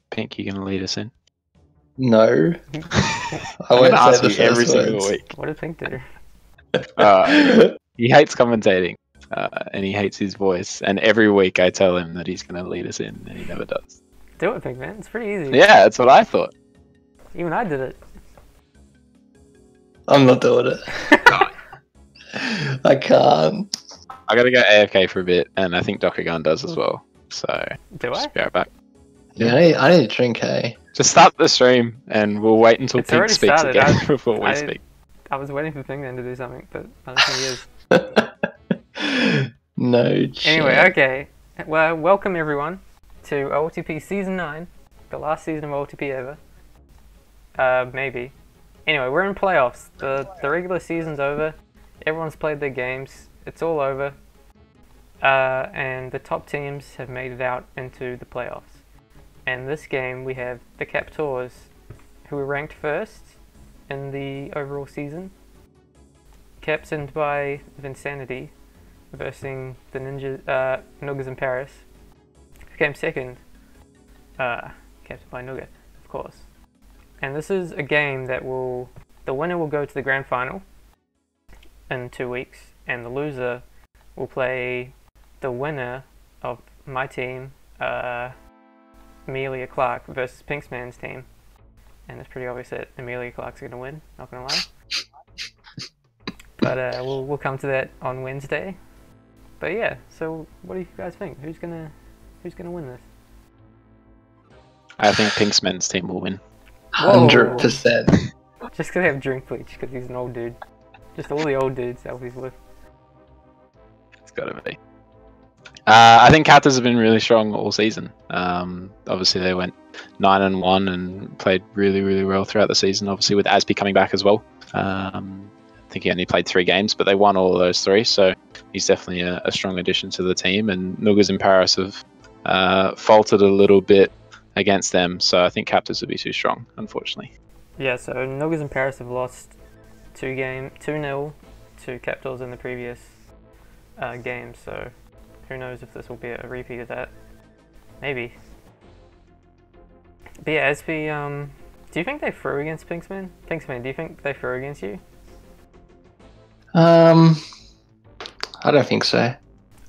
Pink, you gonna lead us in? No. I'm I gonna won't say ask the you every first single words. week. What did Pink do? He hates commentating, and he hates his voice. And every week I tell him that he's gonna lead us in, and he never does. Do it, Pink, man. It's pretty easy. Yeah, that's what I thought. Even I did it. I'm not doing it. I can't. I gotta go AFK for a bit, and I think Dr. Gun does as well. So Do I? just be right back. Yeah, I need to drink, hey. Just start the stream, and we'll wait until It's Pink already speaks started. again before we speak. I was waiting for Pink then to do something, but I don't think he is. No Anyway, chance. okay. Well, welcome everyone to OLTP Season 9, the last season of OLTP ever. Maybe. Anyway, we're in playoffs. The regular season's over. Everyone's played their games. It's all over. And the top teams have made it out into the playoffs. And this game we have the Captors, who were ranked first in the overall season, captained by Vinsanity, versus the Noogas in Paris, who came second, captained by Nooga, of course. And this is a game that the winner will go to the grand final in 2 weeks, and the loser will play the winner of my team, Amelia Clark, versus Pinksman's team. And it's pretty obvious that Amelia Clark's going to win, not going to lie. But we'll come to that on Wednesday. But yeah, so what do you guys think? Who's gonna win this? I think Pinksman's team will win. 100%. Just because they have Drink Bleach, because he's an old dude. Just all the old dudes that he's with. It's gotta be. I think Captors have been really strong all season. Obviously, they went 9-1 and played really, really well throughout the season. Obviously, with Asby coming back as well. I think he only played 3 games, but they won all of those 3. So he's definitely a strong addition to the team. And Noogas in Paris have faltered a little bit against them. So I think Captors would be too strong, unfortunately. Yeah, so Noogas in Paris have lost 2-0 to Captors in the previous game. So who knows if this will be a repeat of that? Maybe. But yeah, Asby, do you think they threw against Pinksman? Pinksman, do you think they threw against you? I don't think so.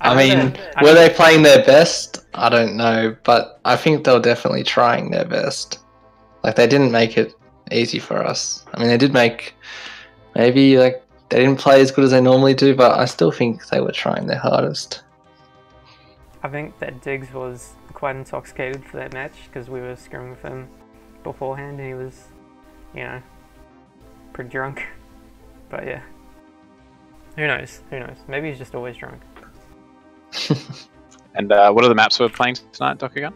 I mean, were they playing their best? I don't know, but I think they were definitely trying their best. Like, they didn't make it easy for us. I mean, they did make, maybe, like, they didn't play as good as they normally do, but I still think they were trying their hardest. I think that Diggs was quite intoxicated for that match, because we were scrimming with him beforehand, and he was, you know, pretty drunk. But yeah. Who knows? Who knows? Maybe he's just always drunk. And what are the maps we're playing tonight, Dr. Gun?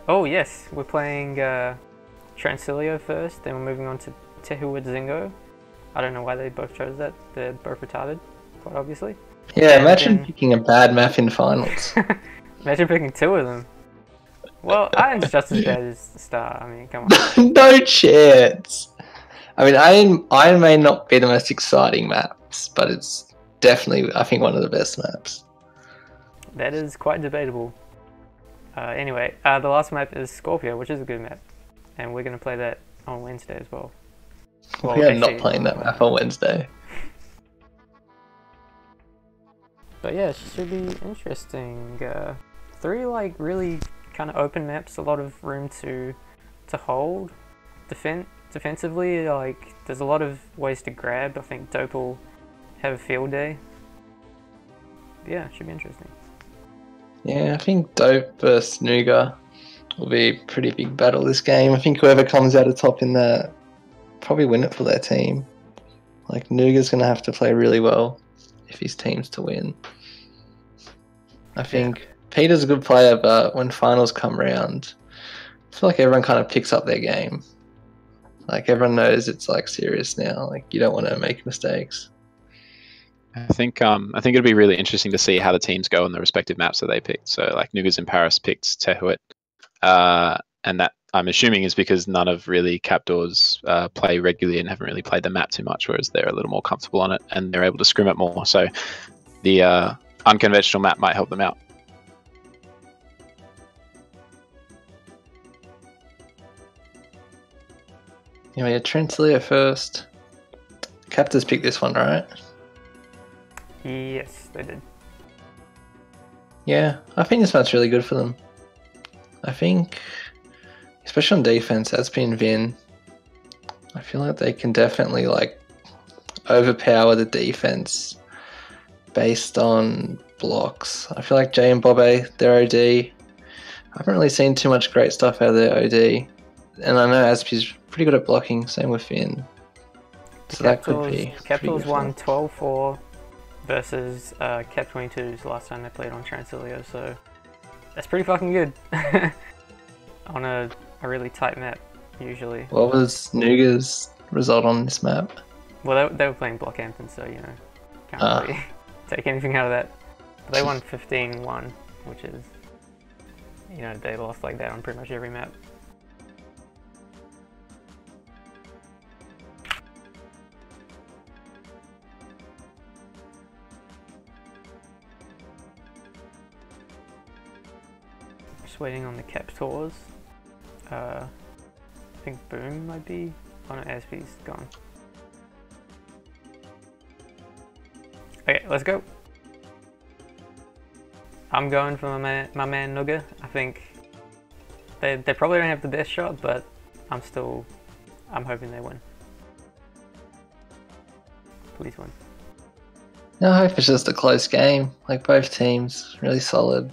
Oh yes, we're playing Transilio first, then we're moving on to Tehuid Zingo. I don't know why they both chose that. They're both retarded, quite obviously. Yeah, And imagine then- picking a bad map in finals. Imagine picking 2 of them. Well, I think it's just as bad as the Star. I mean, come on. No chance. I mean, Iron may not be the most exciting maps, but it's definitely, I think, one of the best maps. That is quite debatable. Anyway, the last map is Scorpio, which is a good map. And we're going to play that on Wednesday as well. We are actually, not playing that map on Wednesday. But yeah, it should be interesting. 3 like really kind of open maps, a lot of room to hold. Defensively, like there's a lot of ways to grab. I think Dope will have a field day. But yeah, it should be interesting. Yeah, I think Dope versus Nooga will be a pretty big battle this game. I think whoever comes out of top in that probably win it for their team. Like, Nooga's going to have to play really well if his team's to win. I think Peter's a good player, but when finals come around, I feel like everyone kind of picks up their game. Like, everyone knows it's, like, serious now. Like, you don't want to make mistakes. I think it'll be really interesting to see how the teams go on the respective maps that they picked. So, like, Noogas in Paris picked Tehuit, and that I'm assuming is because none of really Captors play regularly and haven't really played the map too much, whereas they're a little more comfortable on it and they're able to scrim it more. So the unconventional map might help them out. Yeah, Transilia first. Captors picked this one, right? Yes, they did. Yeah, I think this match's really good for them. I think, especially on defense, that's been Vin. I feel like they can definitely like overpower the defense based on blocks. I feel like Jay and Bobe, their OD, I haven't really seen too much great stuff out of their OD. And I know Aspie's pretty good at blocking, same with Finn. So that could be. Captors won 12-4 versus Cap 22's last time they played on Transilio, so that's pretty fucking good. On a really tight map, usually. What was Nooga's result on this map? Well, they were playing Blockhampton, so, you know, can't really take anything out of that. But they won 15-1, which is, you know, they lost like that on pretty much every map. Just waiting on the Captors. I think Boom might be. Oh no, Aspie's gone. Okay, let's go. I'm going for my man Nooga. I think they probably don't have the best shot, but I'm hoping they win. Please win. No, I hope it's just a close game. Like both teams, really solid.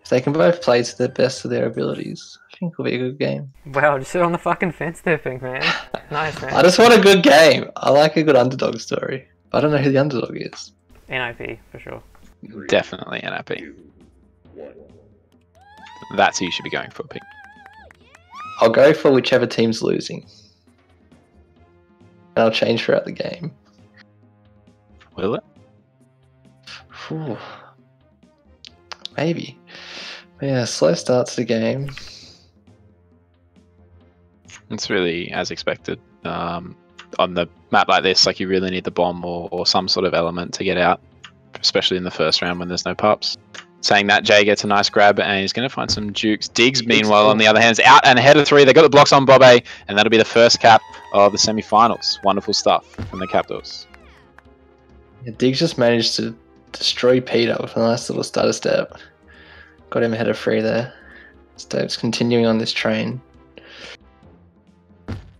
If they can both play to the best of their abilities, I think it'll be a good game. Wow, just sit on the fucking fence there, Pink man. Nice, man. I just want a good game. I like a good underdog story. I don't know who the underdog is. NIP, for sure. Definitely NIP. That's who you should be going for, Pink. I'll go for whichever team's losing. And I'll change throughout the game. Will it? Whew. Maybe. But yeah, slow start to the game. It's really as expected. On the map like this, like you really need the bomb or some sort of element to get out, especially in the first round when there's no pups. Saying that, Jay gets a nice grab and he's going to find some dukes. Diggs, meanwhile, on the other hand, is out and ahead of 3. They got the blocks on Bobe, and that'll be the first cap of the semi-finals. Wonderful stuff from the Captors. Yeah, Diggs just managed to destroy Peter with a nice little stutter step. Got him ahead of 3 there. Stope's continuing on this train.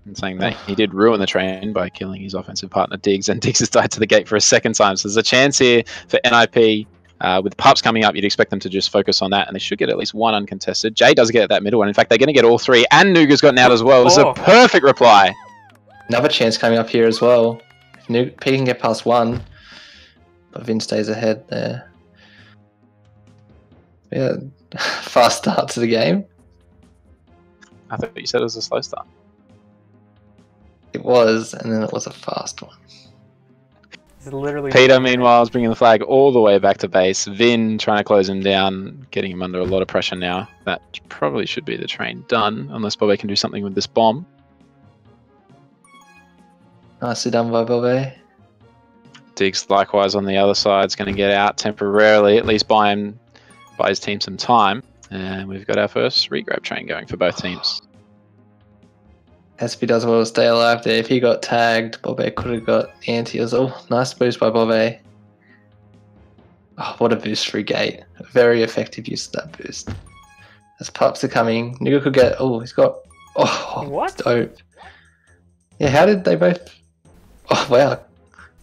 And saying that he did ruin the train by killing his offensive partner Diggs, and Diggs has died to the gate for a second time. So there's a chance here for NIP. With pups coming up, you'd expect them to just focus on that, and they should get at least one uncontested. Jay does get that middle one. In fact, they're going to get all 3, and Nooga's gotten out as well. This is a perfect reply. Another chance coming up here as well. If P can get past 1, but Vin stays ahead there. Yeah, fast start to the game. I thought you said it was a slow start. It was, and then it was a fast one. It's literally Peter, meanwhile, is bringing the flag all the way back to base. Vin trying to close him down, getting him under a lot of pressure now. That probably should be the train done, unless Bobe can do something with this bomb. Nicely done by Bobe. Diggs, likewise, on the other side, is going to get out temporarily, at least buy his team some time. And we've got our first regrab train going for both teams. Aspie does well to stay alive there. If he got tagged, Bobe could have got anti as well. Nice boost by Bobe. Oh, what a boost through gate. Very effective use of that boost. As pups are coming, Nooga could get... Oh, he's got... Oh, what? Dope. Yeah, how did they both... Oh, wow.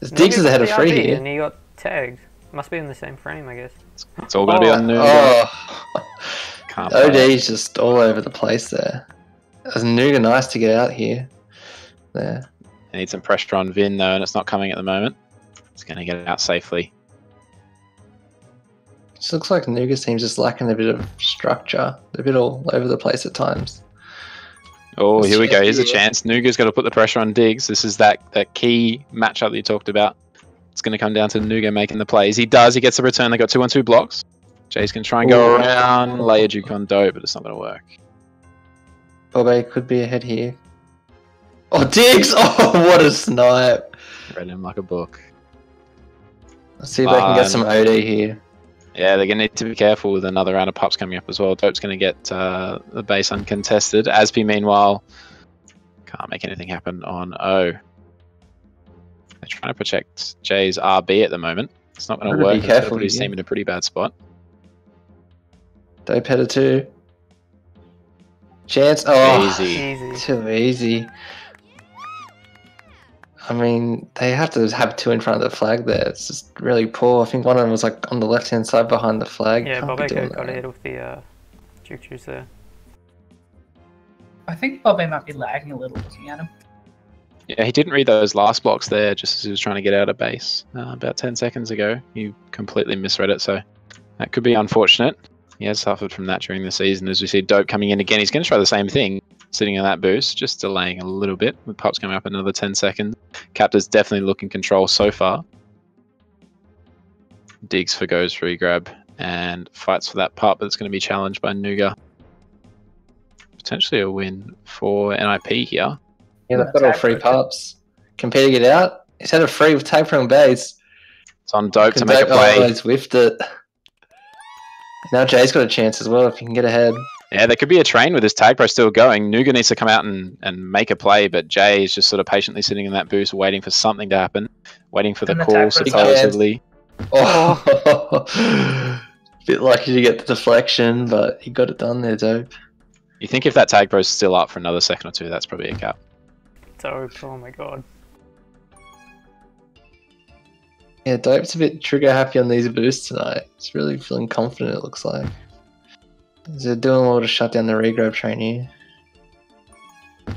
Diggs is ahead of 3 here. And he got tagged. Must be in the same frame, I guess. It's all going to be on Nooga. Can't OD's just all over the place there. It was Nooga nice to get out here. There. I need some pressure on Vin though, and it's not coming at the moment. It's going to get it out safely. Just looks like Nooga's team's just lacking a bit of structure. They're a bit all over the place at times. Oh, here we go. Here's a chance. Nooga's got to put the pressure on Diggs. This is that key matchup that you talked about. It's going to come down to Nooga making the plays. He does. He gets the return. They got 2-on-2 blocks. Jay's going to try and go around, lay a juke on Doe, but it's not going to work. Bobe could be ahead here. Oh, Diggs! Oh, what a snipe! Read him like a book. Let's see if they can get some OD here. Yeah, they're going to need to be careful with another round of pups coming up as well. Dope's going to get the base uncontested. Aspie, meanwhile, Can't make anything happen on O. They're trying to protect Jay's RB at the moment. It's not going to work. It's going to put his team in a pretty bad spot. Dope header 2. Chance. Oh, Easy. Too easy. I mean, they have to have 2 in front of the flag there. It's just really poor. I think one of them was like on the left-hand side behind the flag. Yeah, Can't be Bobek doing got that. ahead of the Choo-Choos there. I think Bobby might be lagging a little looking at him. Yeah, he didn't read those last blocks there just as he was trying to get out of base about 10 seconds ago. He completely misread it, so that could be unfortunate. He has suffered from that during the season. As we see Dope coming in again, he's going to try the same thing, sitting in that boost, just delaying a little bit, with Pups coming up another 10 seconds. Captors definitely looking control so far. Digs for goes free grab and fights for that pup, but it's going to be challenged by Nooga. Potentially a win for NIP here. Yeah, they've got all 3 pups. Can Peter get out? He's had a free with tag from base. It's on Dope to make a play. Oh, he's whiffed it. Now Jay's got a chance as well if he can get ahead. Yeah, there could be a train with his tag pro still going. Nooga needs to come out and make a play, but Jay is just sort of patiently sitting in that boost, waiting for something to happen, waiting for the call, supposedly. Oh, bit lucky to get the deflection, but he got it done there, Dope. You think if that tag pro is still up for another second or two, that's probably a cap. Dope, oh my god. Yeah, Dope's a bit trigger happy on these boosts tonight. He's really feeling confident, it looks like. They're doing well to shut down the regrab train here. They're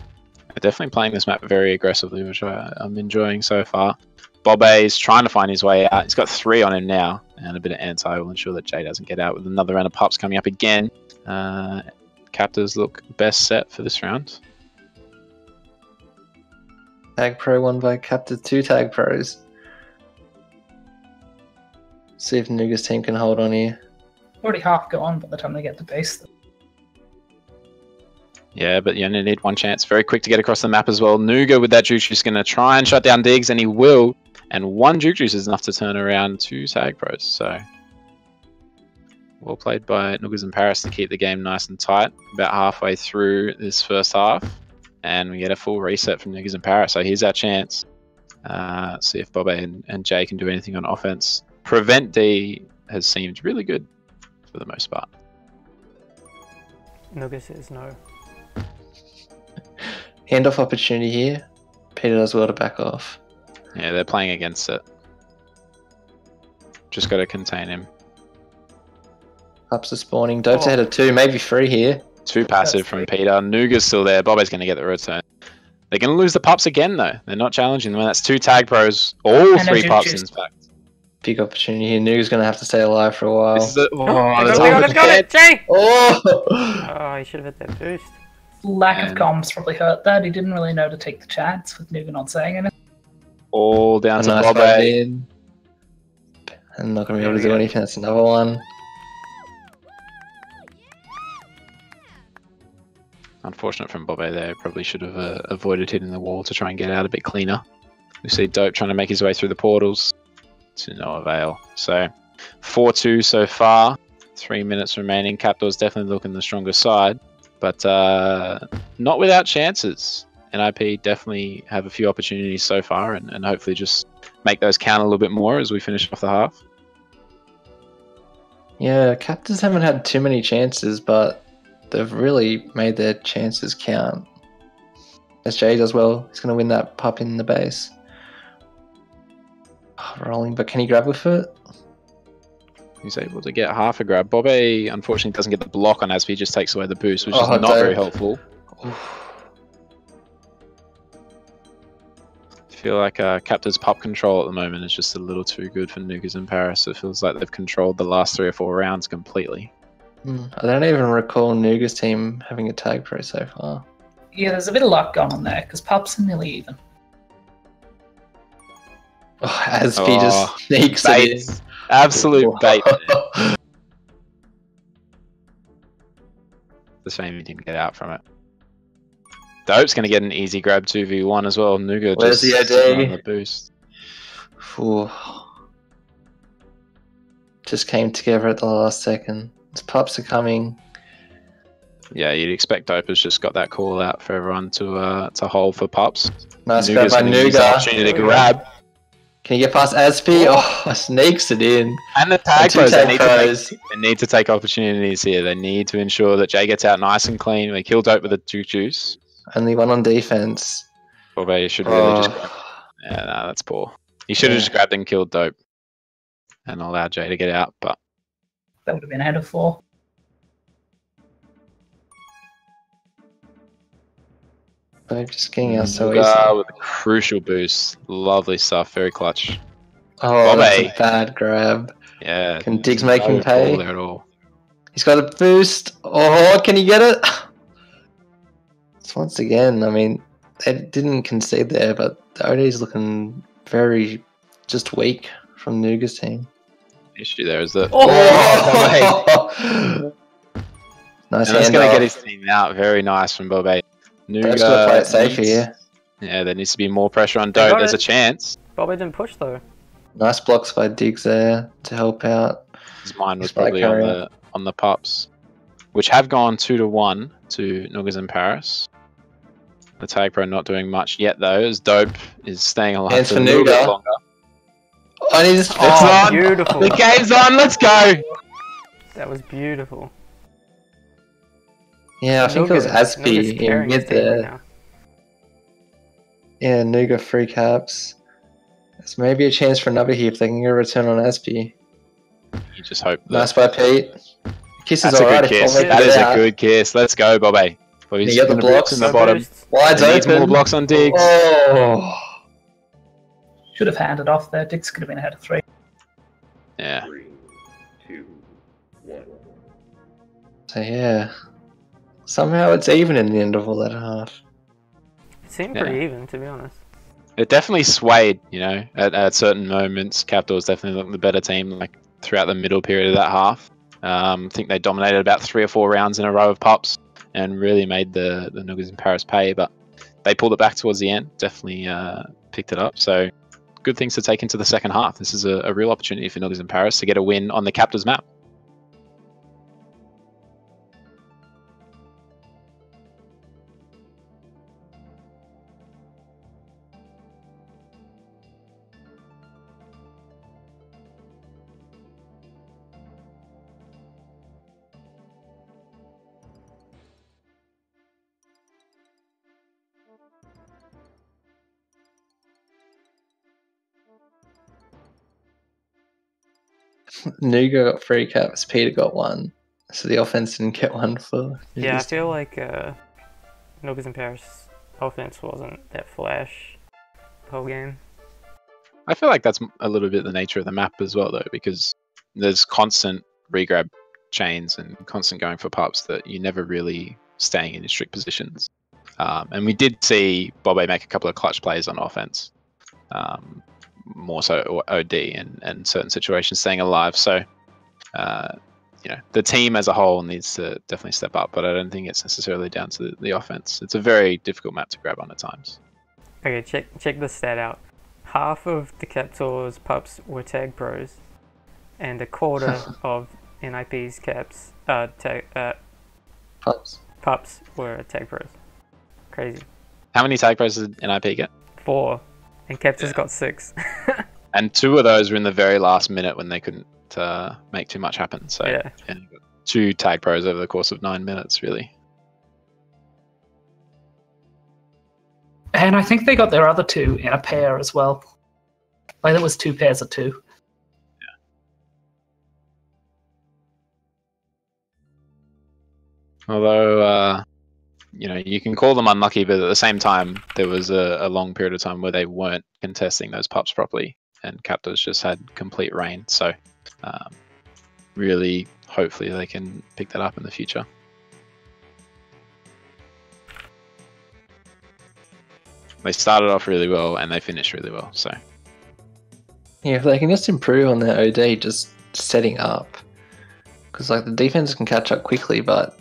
definitely playing this map very aggressively, which I'm enjoying so far. Bobe is trying to find his way out. He's got 3 on him now, and a bit of anti will ensure that Jay doesn't get out with another round of pups coming up again. Captors look best set for this round. Tag pro won by Captors, 2 tag pros. See if Nooga's team can hold on here. Already half gone by the time they get to base. Yeah, but you only need 1 chance. Very quick to get across the map as well. Nooga with that juke juice is going to try and shut down Diggs, and he will. And 1 juke juice is enough to turn around 2 tag pros. So well played by Noogas and Paris to keep the game nice and tight. About halfway through this first half, and we get a full reset from Noogas and Paris. So here's our chance. See if Bobe and Jay can do anything on offense. Prevent D has seemed really good for the most part. Nooga says no. Handoff opportunity here. Peter does well to back off. Yeah, they're playing against it. Just got to contain him. Ups are spawning. Dope's ahead of 2, maybe 3 here. 2 passive from Peter. Nooga's still there. Bobe's going to get the return. They're going to lose the pups again, though. They're not challenging them. That's 2 tag pros. All 3 pups, in fact. Big opportunity here. Nooga's going to have to stay alive for a while. This is a, got it, Jay! Oh! Oh, he should have hit that boost. Lack of comms probably hurt that. He didn't really know to take the chance with Nooga not saying anything. All down to nice Bobe. in. And not going to be able to do anything. That's another one. Unfortunate from Bobe there. Probably should have avoided hitting the wall to try and get out a bit cleaner. We see Dope trying to make his way through the portals. To no avail. So 4-2 so far. 3 minutes remaining. Captors definitely looking the stronger side, but not without chances. NIP definitely have a few opportunities so far, and hopefully just make those count a little bit more as we finish off the half. Yeah, Captors haven't had too many chances, but they've really made their chances count. As Jay does well, he's going to win that pup in the base. Oh, rolling, but can he grab with it? He's able to get half a grab. Bobe unfortunately doesn't get the block on as he just takes away the boost, which is not very helpful. I feel like Captor's pup control at the moment is just a little too good for Noogas and Paris. It feels like they've controlled the last 3 or 4 rounds completely. I don't even recall Nooga's team having a tag pro so far. Yeah, there's a bit of luck going on there, because pups are nearly even. Oh, as P just sneaks it in. Absolute bait. The shame he didn't get out from it. Dope's going to get an easy grab 2v1 as well. Nooga Where's just the on the boost. Ooh. Just came together at the last second. His pups are coming. Yeah, you'd expect Dope has just got that call out for everyone to hold for pups. Nice grab by gonna use the Nooga. opportunity to grab. Can you get past Aspi? Oh, sneaks it in. And the tag two pros, tag pros. they need to take opportunities here. They need to ensure that Jay gets out nice and clean. They kill Dope with a juice. Only one on defense. Bobe should really just grab. Yeah, no, that's poor. He should have just grabbed and killed Dope and allowed Jay to get out, but That would have been ahead of 4. They're just getting out so Nooga easy. with a crucial boost. Lovely stuff. Very clutch. Oh, that's a bad grab. Yeah. Can Diggs make him pay? There at all. He's got a boost. Oh, can he get it? So once again, I mean, they didn't concede there, but the OD is looking very just weak from Nooga's team. The issue there is that. Oh! Nice and that's hand going to off. get his team out. Very nice from Bobe. They've got to play it safe here. Yeah, there needs to be more pressure on Dope. There's a chance. Bobby didn't push though. Nice blocks by Diggs there to help out. His mind was probably on the pups, which have gone 2-1 to Noogas in Paris. The tag pro not doing much yet though, as Dope is staying alive Hands for for a little bit Nooga. longer. Oh, he's It's on! Beautiful. The game's on! Let's go! That was beautiful. Yeah, I think it was Aspi in mid there. Right, yeah, Nooga free caps. There's maybe a chance for another here if they can get a return on Aspi. You just hope that... Nice by Pete. Kiss is That's a alright good if kiss. Bobby That get is out. a good kiss. Let's go, Bobby. You get the blocks in the bottom. Wide Needs open. more blocks on Diggs. Oh. Should have handed off there. Diggs could have been ahead of 3. Yeah. 3, 2, 1. So yeah. Somehow it's even in the end of all that half. It seemed pretty even, to be honest. It definitely swayed, you know, at certain moments. Captors definitely looked the better team, like throughout the middle period of that half. I think they dominated about 3 or 4 rounds in a row of pups and really made the Noogas in Paris pay, but they pulled it back towards the end. Definitely picked it up. So good things to take into the second half. This is a real opportunity for Noogas in Paris to get a win on the Captors map. Nooga got 3 caps, Peter got 1. So the offense didn't get 1 for... Yeah, I feel like Noogas in Paris offense wasn't that flash the whole game. I feel like that's a little bit the nature of the map as well, though, because there's constant regrab chains and constant going for pups that you're never really staying in strict positions. And we did see Bobe make a couple of clutch plays on offense, more so OD and certain situations staying alive. So, you know, the team as a whole needs to definitely step up, but I don't think it's necessarily down to the offense. It's a very difficult map to grab on at times. Okay, check this stat out. Half of the Captors pups were tag pros, and a quarter of NIP's caps pups were tag pros. Crazy. How many tag pros did NIP get? 4, and Captors got 6. And 2 of those were in the very last minute when they couldn't make too much happen. So yeah. 2 tag pros over the course of 9 minutes, really. And I think they got their other 2 in a pair as well. Like there was 2 pairs of 2. Yeah. Although, you know, you can call them unlucky, but at the same time, there was a long period of time where they weren't contesting those pups properly, and Captors just had complete reign. So, really, hopefully, they can pick that up in the future. They started off really well and they finished really well. So, yeah, if they can just improve on their OD, just setting up, because like the defense can catch up quickly, but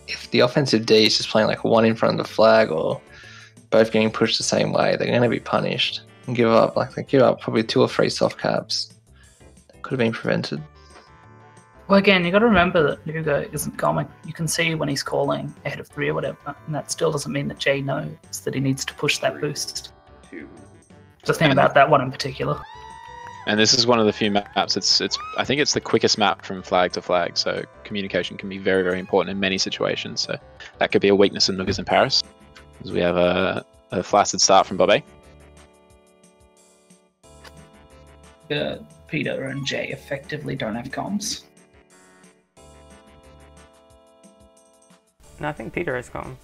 if the offensive D is just playing like one in front of the flag or both getting pushed the same way, they're going to be punished and give up. Like they give up probably 2 or 3 soft caps that could have been prevented. Well, again, you got to remember that Nooga isn't common. You can see when he's calling ahead of 3 or whatever, and that still doesn't mean that Jay knows that he needs to push that boost. 2. Just think about that one in particular. And this is one of the few maps. I think it's the quickest map from flag to flag. So communication can be very, very important in many situations. So that could be a weakness in Noogas in Paris, as we have a flaccid start from Bobby. Peter and Jay effectively don't have comms. No, I think Peter has comms.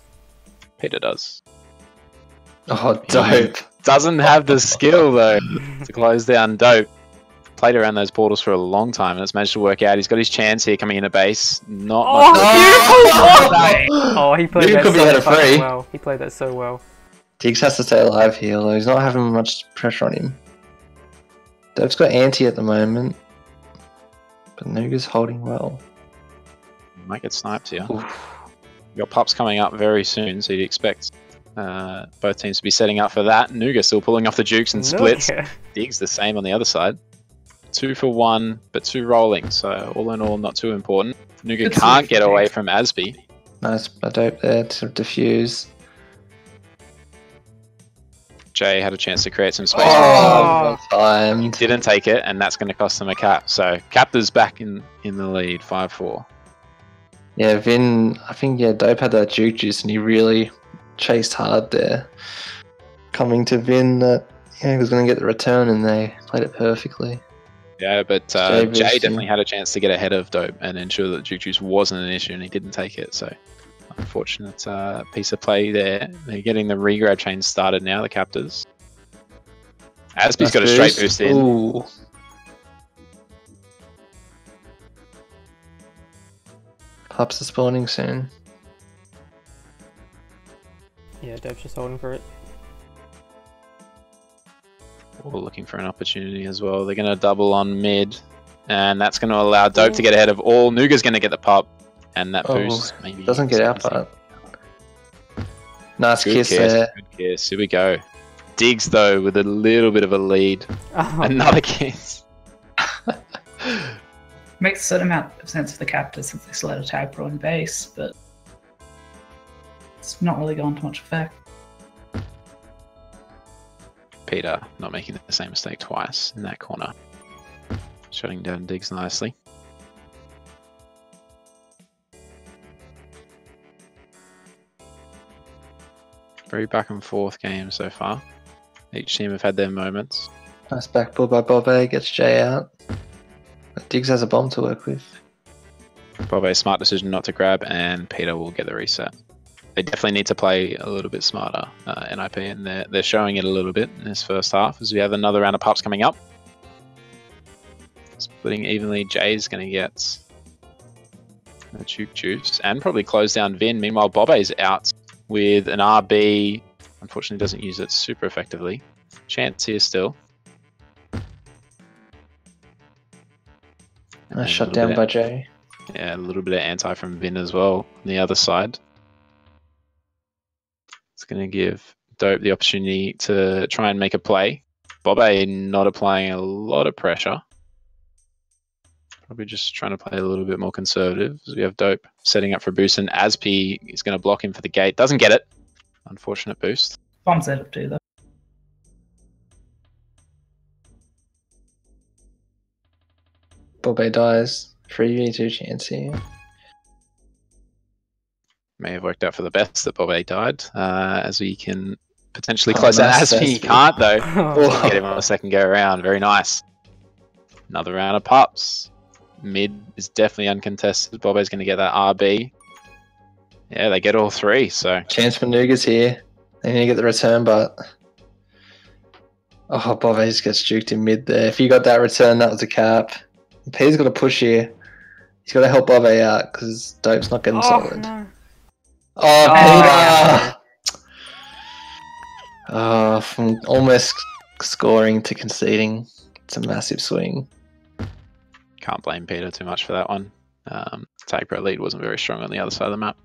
Peter does. Oh, dope. Doesn't have the skill though to close down Dope. Played around those portals for a long time and it's managed to work out. He's got his chance here coming into base. Not much. Oh, he played Nooga that could be so out of fucking free. well. He played that so well. Diggs has to stay alive here, although he's not having much pressure on him. Dope's got anti at the moment, but Nooga's holding well. Might get sniped here. Your pups coming up very soon, so you'd expect both teams to be setting up for that. Nooga still pulling off the jukes and splits. Nooga. Diggs the same on the other side. 2 for 1, but 2 rolling, so all in all, not too important. Nooga Good can't save, get away Diggs. from Asby. Nice Dope there to defuse. Jay had a chance to create some space. Oh, well timed. Didn't take it, and that's going to cost them a cap. So Captors back in the lead, 5-4. Yeah, Vin, I think, Dope had that juke juice and he really chased hard there. Coming to Vin that he was going to get the return and they played it perfectly. Yeah, but Jay Jay boosting. definitely had a chance to get ahead of Dope and ensure that Juke Juice wasn't an issue, and he didn't take it. So, unfortunate piece of play there. They're getting the regrab chain started now, the Captors. Asby's got a straight boost in. Ooh. Pups are spawning soon. Yeah, Dope's just holding for it. We're looking for an opportunity as well. They're going to double on mid, and that's going to allow Dope to get ahead of all. Nooga's going to get the pop, and that boost maybe Doesn't get out, but nice Good kiss kiss, there. good kiss. Here we go. Diggs though with a little bit of a lead. Oh, Another kiss. Makes a certain amount of sense for the Captors since they still had a tag pro in base, but it's not really gone to much effect. Peter not making the same mistake twice in that corner. Shutting down Diggs nicely. Very back and forth game so far. Each team have had their moments. Nice backball by Bobby, gets Jay out. Diggs has a bomb to work with. Probably smart decision not to grab, and Peter will get the reset. They definitely need to play a little bit smarter, NIP, and they're showing it a little bit in this first half as we have another round of pups coming up. Splitting evenly, Jay's going to get the Juke Juice and probably close down Vin. Meanwhile, Bobby's out with an RB. Unfortunately, doesn't use it super effectively. Chance here still. And Nice a shut little down bit by of- Jay. Yeah, a little bit of anti from Vin as well on the other side. It's going to give Dope the opportunity to try and make a play. Bobby not applying a lot of pressure. Probably just trying to play a little bit more conservative. As we have Dope setting up for a boost, and Asp is going to block him for the gate. Doesn't get it. Unfortunate boost. Bomb setup too, though. Bobby dies. 3v2 chance here. May have worked out for the best that Bobby died, as we can potentially Oh, close out nice, Asp. Asp. Can't though. Oh. Get him on a second go around. Very nice. Another round of pups. Mid is definitely uncontested. Bobby's going to get that RB. Yeah, they get all three. So Chance for Noogas here. They need to get the return, but oh, Bobby just gets juked in mid there. If you got that return, that was a cap. Peter's got to push here. He's got to help Bobby out because Dope's not getting solid. no. Oh, Peter! Oh, from almost scoring to conceding, it's a massive swing. can't blame Peter too much for that one. Tag Pro lead wasn't very strong on the other side of the map.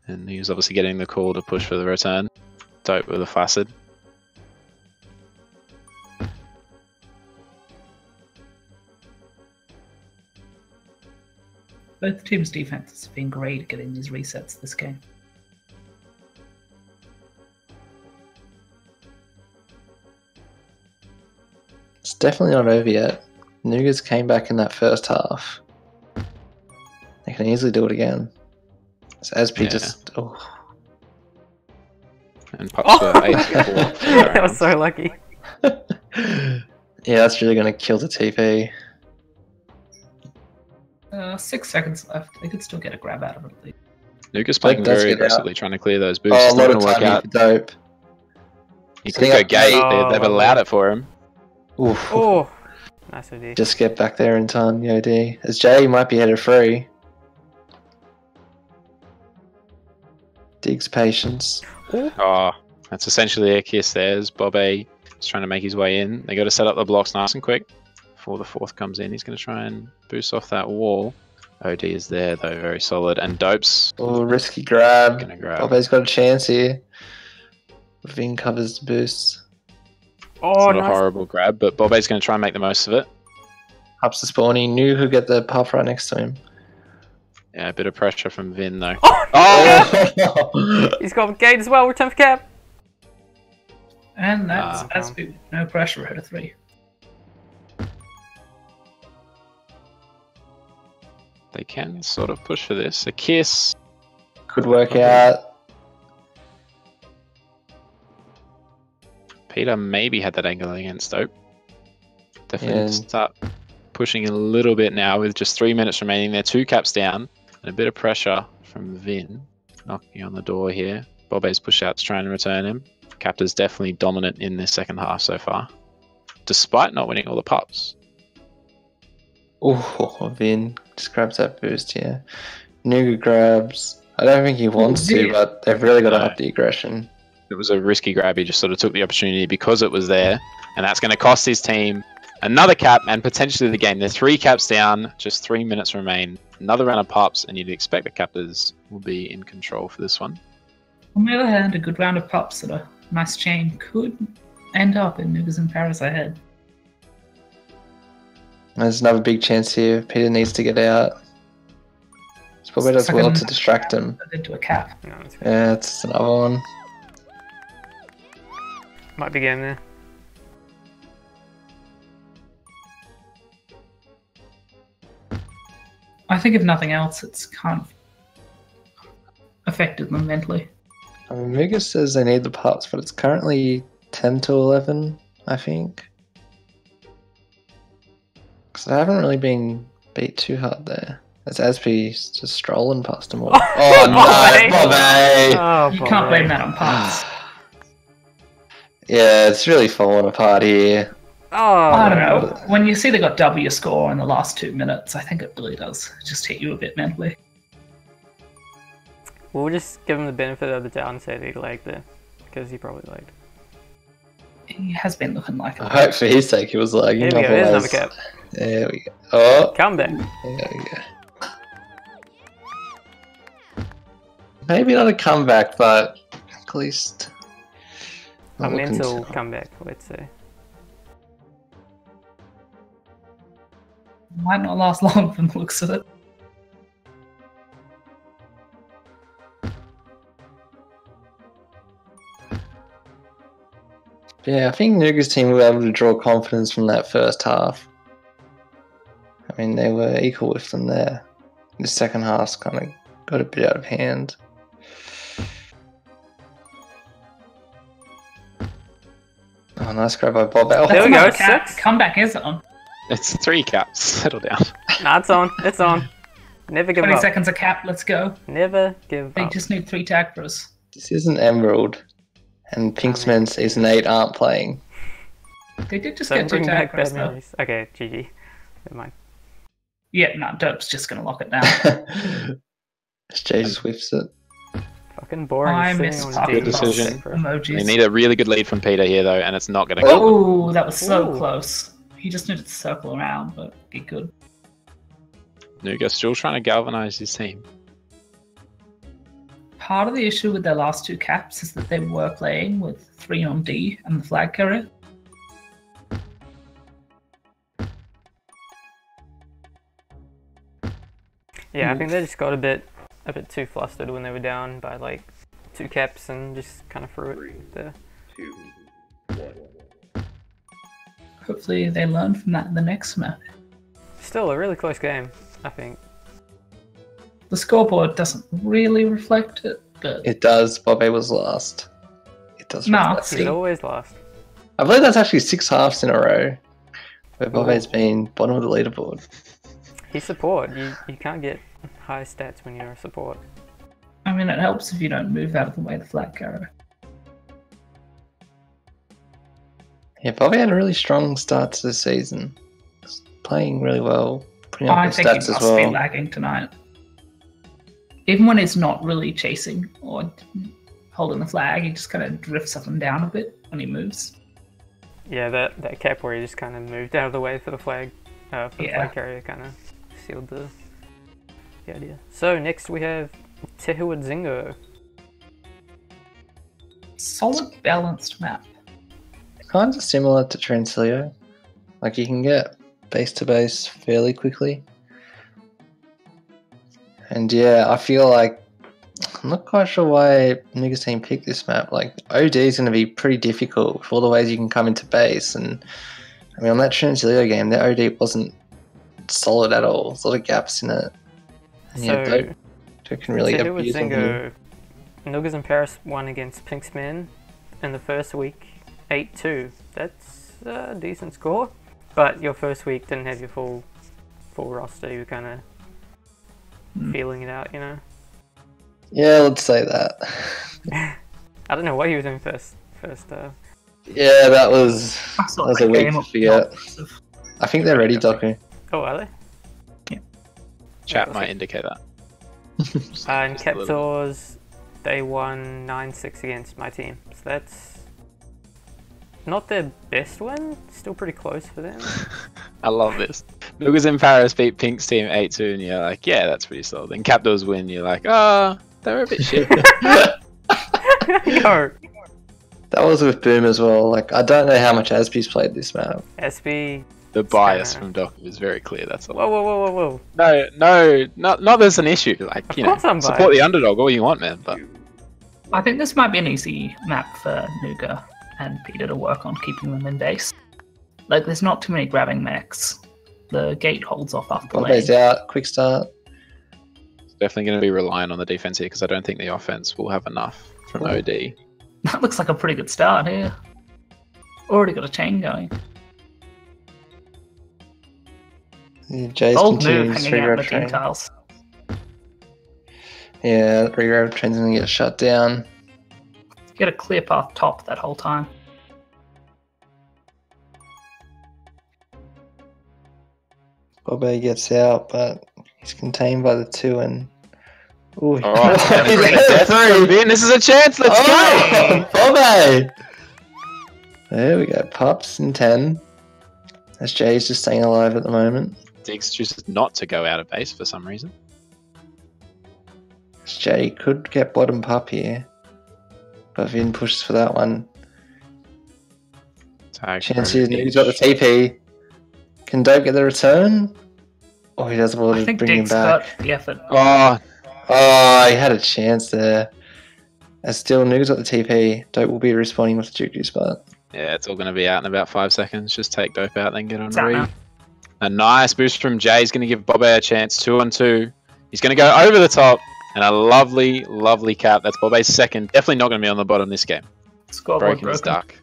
And he was obviously getting the call to push for the return. Dope with a flaccid. Both teams' defenses have been great at getting these resets this game. It's definitely not over yet. Noogas came back in that first half. They can easily do it again. So Asp Yeah. just... Oh. And Pups for 8 That was so lucky. Yeah, that's really going to kill the TP. 6 seconds left. They could still get a grab out of it. Nooga's playing Does very get out. aggressively, trying to clear those boosts. Oh, It's a not lot going of to work time here out. for Dope. He Setting could go up gate. gate. Oh, They've lovely. allowed it for him. Oof. Oh, nice OD. Just get back there in time, Yod. As Jay might be headed free. Diggs patience. Oh, that's essentially a kiss there as Bobby is trying to make his way in. They got to set up the blocks nice and quick before the fourth comes in. He's going to try and boost off that wall. OD is there though, very solid. And Dope's Oh, risky grab. going to grab. Bobby's got a chance here. Vin covers the boost. Oh, It's not a nice. horrible grab, but Bobby's going to try and make the most of it. Ups the spawning. Knew who'd get the puff right next to him. Yeah, a bit of pressure from Vin though. Oh, Oh! he's got gate as well. Return for cap. And that's Ah. Asp, no pressure out of 3. They can sort of push for this. A kiss. Could work out. Peter maybe had that angle against Dope. Definitely Yeah. start pushing a little bit now with just 3 minutes remaining. They're 2 caps down and a bit of pressure from Vin knocking on the door here. Bobbe's push out's trying to return him. Captors definitely dominant in this second half so far, despite not winning all the pups. Oh, Vin just grabs that boost here. Nooga grabs. I don't think he wants to, but they've really got to No. up the aggression. It was a risky grab. He just sort of took the opportunity because it was there, and that's going to cost his team another cap and potentially the game. They're 3 caps down, just 3 minutes remain. Another round of pups, and you'd expect the Captors will be in control for this one. On the other hand, a good round of pups at a nice chain could end up in Noogas in Paris ahead. There's another big chance here. Peter needs to get out. It's probably does well to distract him. Into a cap. No, it's good. Yeah, it's another one. Might be game there. I think if nothing else, it's kind of affected them mentally. I mean, Muga says they need the pups, but it's currently 10 to 11, I think. Because I haven't really been beat too hard there. As Aspie's just strolling past them all. Oh, Bobby! no, Bobby! Oh, You can't blame that on pups. Yeah, it's really falling apart here. Oh, I don't know. When you see they got W score in the last 2 minutes, I think it really does just hit you a bit mentally. We'll just give him the benefit of the doubt and say that he lagged there, because he probably lagged. He has been looking like I it. hope for his sake he was lagging. Here we go. Here's another otherwise- cap. There we go. Oh, Comeback. there we go. Maybe not a comeback, but at least A not looking mental so- comeback, let's say. Might not last long from the looks of it. Yeah, I think Nooga's team were able to draw confidence from that first half. I mean, they were equal with them there. The second half's kind of got a bit out of hand. Oh, nice grab by Bob. Oh, There we That's go, not a cap. 6. Comeback is on. It's 3 caps. Settle down. Nah, it's on. It's on. Never give 20 up. seconds a cap, let's go. Never give They up. just need 3 tag bros. This isn't Emerald, and Pinksman Season 8 aren't playing. They did just Don't get 2 bring tag back bros bad though. memories. Okay, GG. Never mind. Yeah, no, Dope's just gonna lock it down. Jay just whiffs it. Fucking boring. I sitting miss on puppy D. Good decision. For- They emojis. need a really good lead from Peter here though, and it's not going to come. Oh, that was so Ooh. close. He just needed to circle around, but he could. Nooga still trying to galvanize his team. Part of the issue with their last 2 caps is that they were playing with 3 on D and the flag carrier. Yeah, I think they just got a bit too flustered when they were down by like 2 caps and just kind of threw it there. 2, 1. Hopefully they learn from that in the next map. Still a really close game, I think. The scoreboard doesn't really reflect it, but It does. Bobby was last. It does. No. reflect He's it. always last. I believe that's actually 6 halves in a row where Bobby's been bottom of the leaderboard. He's support. You can't get high stats when you're a support. I mean, it helps if you don't move out of the way of the flag carrier. Yeah, Bobby had a really strong start to the season. He's playing really well, putting up I good think he stats as must well. be lagging tonight. Even when he's not really chasing or holding the flag, he just kind of drifts up and down a bit when he moves. Yeah, that cap where he just kind of moved out of the way for the flag, the flag carrier kind of sealed the idea. So next we have Tehua Zingo. Solid, balanced map. Kind of similar to Transilio. Like you can get base to base fairly quickly. And yeah, I feel like I'm not quite sure why Nooga's team picked this map. Like OD is going to be pretty difficult with all the ways you can come into base. And I mean, on that Transilio game, the OD wasn't solid at all. There's a lot of gaps in it. And So Dope can really Tehua abuse him. Zingo, Noogas in Paris won against Pinksman in the first week, 8-2. That's a decent score. But your first week didn't have your full roster. You were kind of feeling it out, you know. Yeah, let's say that. I don't know what he was doing first. Yeah, that was That was a week to forget. I think they're ready, Doku. Oh, are they? Chat might indicate that. And Just a little Captors, they won 9-6 against my team. So that's not their best win. Still pretty close for them. I love this. Noogas in Paris beat Pink's team 8-2, and you're like, yeah, that's pretty solid. Then Captors win, you're like, oh, they're a bit shit. No. That was with Boom as well. Like, I don't know how much Aspie's played this map. SB. The bias from Doc is very clear. That's all. Whoa. No, not there's an issue. Like, Of you know, course I'm support biased. the underdog all you want, man. But I think this might be an easy map for Nooga and Peter to work on keeping them in base. Like, there's not too many grabbing mechs. The gate holds off after lane. Bobby's out, quick start. it's definitely going to be relying on the defense here because I don't think the offense will have enough from Cool. OD. That looks like a pretty good start here. Already got a chain going. Jay's Bold move continuing his hanging out in regrab the team train. tiles. Yeah, regrab train's gonna get shut down. Get a clear path top that whole time. Bobby gets out, but he's contained by the 2 and... Ooh, Oh, it's gonna bring a death room in. This is a chance. Let's go. Bobby! There we go. Pups and 10. As Jay's just staying alive at the moment. Diggs chooses not to go out of base for some reason. As Jay could get bottom pup here. But Vin pushes for that one. Tag Chance for here, Diggs. he's got the TP. Can Dope get the return? Oh, he doesn't want I to think bring him Diggs back. got the effort. Oh, he had a chance there. As still, Nooga's got the TP. Dope will be responding with the Juju spot. Yeah, it's all going to be out in about 5 seconds. Just take Dope out, then get on It's out Re. now. A nice boost from Jay is going to give Bobby a chance. 2-on-2. He's going to go over the top. And a lovely, lovely cap. That's Bobby's second. Definitely not going to be on the bottom this game. Scoreboard Broken his broken. duck.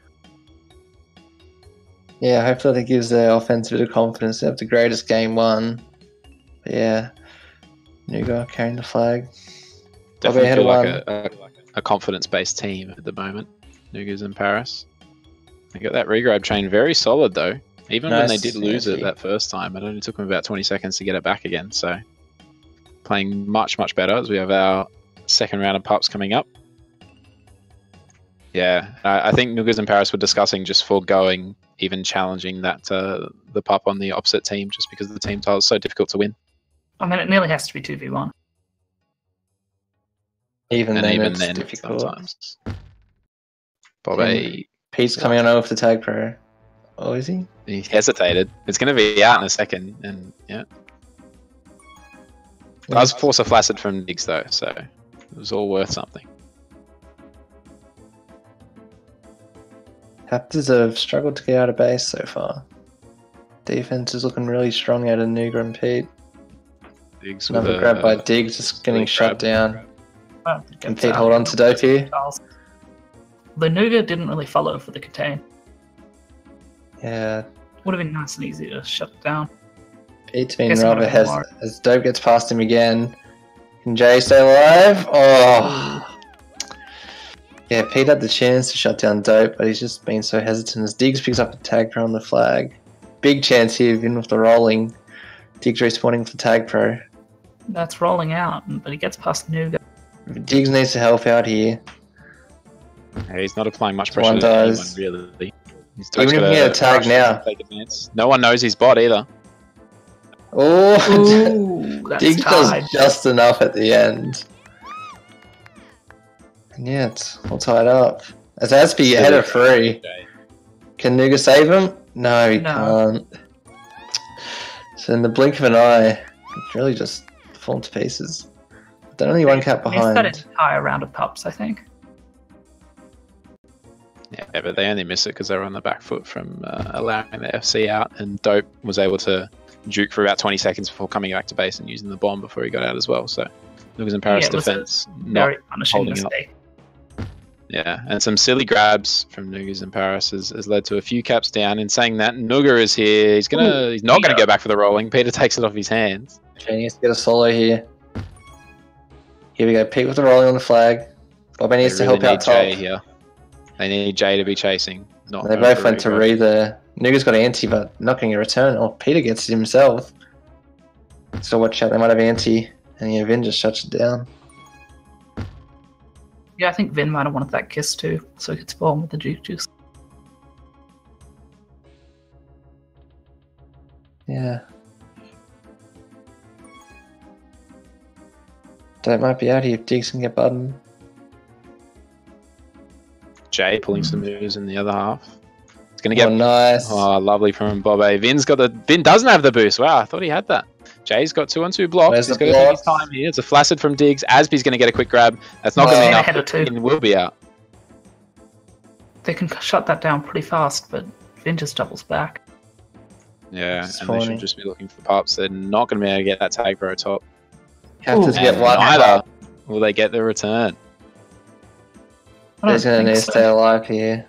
Yeah, hopefully that gives the offense a bit of confidence. They have the greatest game won. But yeah, Nooga carrying the flag. Bobby Definitely had feel a like a confidence-based team at the moment. Nooga's in Paris. They got that regrab chain very solid though. Even when they Nice, did lose it yeah. that first time, it only took them about 20 seconds to get it back again. So playing much, much better as we have our second round of pups coming up. Yeah, I think Noogas and Paris were discussing just foregoing even challenging that the pup on the opposite team just because the team tile is so difficult to win. I mean, it nearly has to be 2v1. Even And then, even it's then, difficult. sometimes. Bobby, Pete's coming on with the tag pro. Oh, is he? he hesitated. It's going to be out in a second, and yeah. Does force a flaccid from Diggs though, so it was all worth something. Captors have struggled to get out of base so far. Defense is looking really strong out of Nooga and Pete. Diggs with Another grab by Diggs, just getting shut down. Well, Can Pete hold on to Dope here? The Nooga didn't really follow for the contain. Yeah, Would have been nice and easy to shut down. Pete's been Guess rather I'm not as Dope gets past him again. Can Jay stay alive? Oh. Yeah, Pete had the chance to shut down Dope, but he's just been so hesitant as Diggs picks up a tag pro on the flag. Big chance here, Vin with the rolling. Diggs respawning for tag pro. That's rolling out, but he gets past Nooga. Diggs needs to help out here. Yeah, he's not applying much pressure One to anyone, does. really. He's Even if he had a tag now. No one knows he's bot either. Oh, Ooh, that's Diggs tied. does just enough at the end. And yeah, it's all tied up. As Aspie ahead of 3. Can Nooga save him? No, he can't. So in the blink of an eye, it's really just fallen to pieces. They're only one cap Missed that behind. entire round of pups, I think. Yeah, but they only missed it because they were on the back foot from allowing the FC out, and Dope was able to juke for about 20 seconds before coming back to base and using the bomb before he got out as well. So Nooga's and Paris Yeah, it was a defense not Very punishing holding up. mistake. Yeah, and some silly grabs from Noogas and Paris has led to a few caps down. In saying that, Nooga is here. He's not gonna go back for the rolling. Peter takes it off his hands. Okay, needs to get a solo here. Here we go, Pete with the rolling on the flag. Bobby needs to help out top. Jay here. They need Jay to be chasing. Not They both went to Ree there. Nooga's got anti, but not getting a return. Oh, Peter gets it himself. So watch out, they might have anti. And yeah, Vin just shuts it down. Yeah, I think Vin might have wanted that kiss too, so he could spawn with the juke juice. Yeah. Dope might be out here if Diggs can get button. Jay pulling some moves in the other half. It's gonna get Nice. lovely from Bobe. Vin doesn't have the boost. Wow, I thought he had that. Jay's got 2-on-2 blocks. Where's He's the got to take his blocks? time here. It's a flaccid from Diggs. Aspie's going to get a quick grab. That's not going to be Oh. enough. Ahead of 2. Vin will be out. They can shut that down pretty fast, but Vin just doubles back. Yeah, It's and they funny. should just be looking for pups. They're not going to be able to get that tag pro top. Captors get And one. neither will they get the return. I don't He's gonna think need to so. stay alive here.